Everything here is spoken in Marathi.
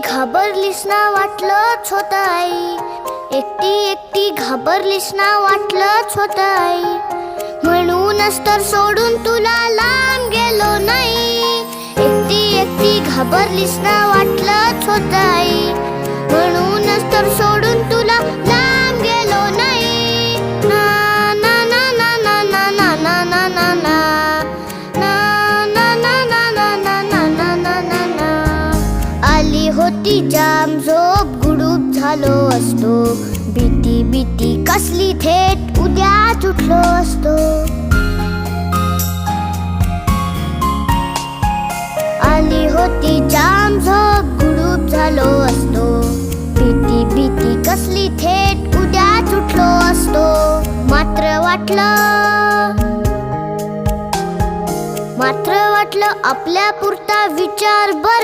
घाबरलीस ना वाटलंच होतं आई, एकटी एकटी घाबरलीस ना वाटलंच होतं आई, म्हणूनच तर सोडून तुला लांब गेलो नाही. एकटी एकटी घाबरलीस ना वाटलंच होतं आई, म्हणूनच तर सोडून तुला लांब गेलो नाही. ना ना ना ना ना ना ना ना ना ना ना आली होती जाम झोप, गुडूप झालो असतो, भीती भीती कसली थेट उद्याच उठलो असतो. आली होती